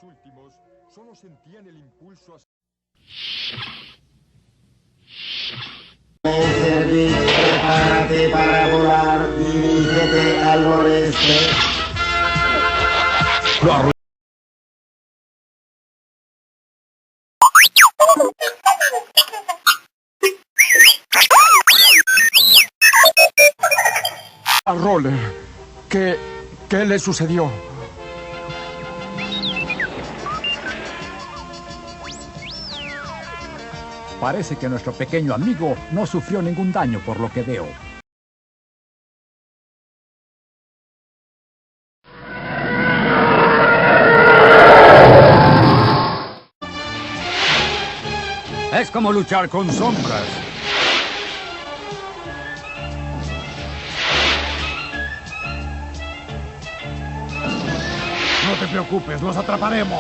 Los últimos solo sentían el impulso a... Prepárate para volar, dirígete al noreste. A Roller, ¿qué le sucedió? Parece que nuestro pequeño amigo no sufrió ningún daño por lo que veo. Es como luchar con sombras. No te preocupes, los atraparemos.